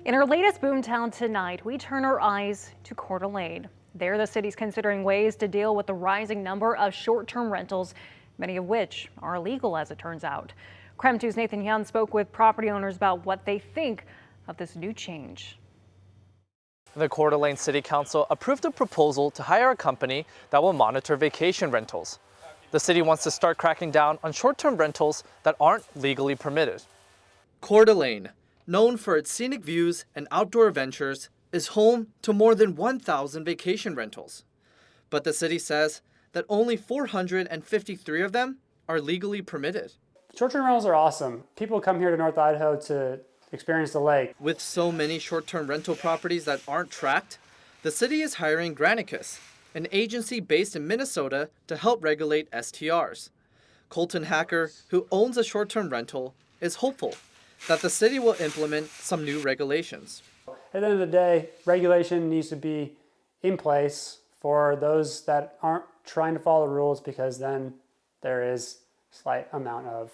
In our latest Boomtown tonight, we turn our eyes to Coeur D'Alene. There, the city's considering ways to deal with the rising number of short-term rentals, many of which are illegal as it turns out. KREM 2's Nathan Young spoke with property owners about what they think of this new change. The Coeur D'Alene City Council approved a proposal to hire a company that will monitor vacation rentals. The city wants to start cracking down on short-term rentals that aren't legally permitted. Coeur D'Alene, known for its scenic views and outdoor adventures, is home to more than 1,000 vacation rentals. But the city says that only 453 of them are legally permitted. Short-term rentals are awesome. People come here to North Idaho to experience the lake. With so many short-term rental properties that aren't tracked, the city is hiring Granicus, an agency based in Minnesota, to help regulate STRs. Colton Hacker, who owns a short-term rental, is hopeful that the city will implement some new regulations. At the end of the day, regulation needs to be in place for those that aren't trying to follow the rules, because then there is a slight amount of,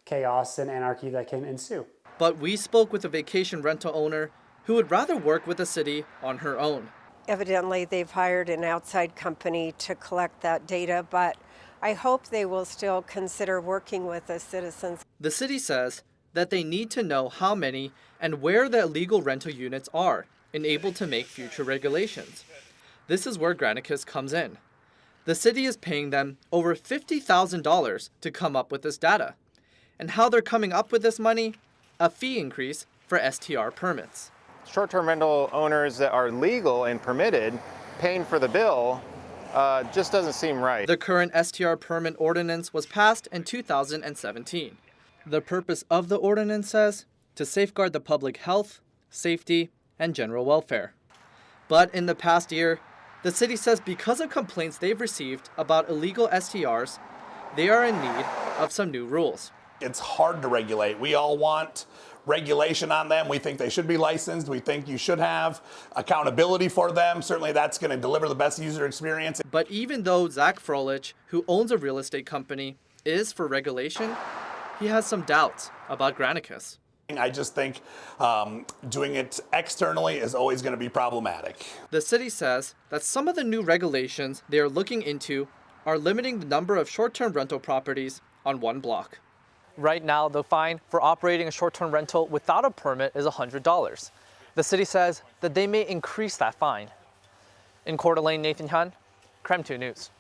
chaos and anarchy that can ensue. But we spoke with a vacation rental owner who would rather work with the city on her own. Evidently, they've hired an outside company to collect that data, but I hope they will still consider working with the citizens. The city says that they need to know how many and where the illegal rental units are and able to make future regulations. This is where Granicus comes in. The city is paying them over $50,000 to come up with this data. And how they're coming up with this money? A fee increase for STR permits. Short-term rental owners that are legal and permitted paying for the bill just doesn't seem right. The current STR permit ordinance was passed in 2017. The purpose of the ordinance says to safeguard the public health, safety, and general welfare. But in the past year, the city says because of complaints they've received about illegal STRs, they are in need of some new rules. It's hard to regulate. We all want regulation on them. We think they should be licensed. We think you should have accountability for them. Certainly that's going to deliver the best user experience. But even though Zach Froelich, who owns a real estate company, is for regulation, he has some doubts about Granicus. I just think doing it externally is always going to be problematic. The city says that some of the new regulations they are looking into are limiting the number of short-term rental properties on one block. Right now, the fine for operating a short-term rental without a permit is $100. The city says that they may increase that fine. In Coeur d'Alene, Nathan Young, KREM 2 News.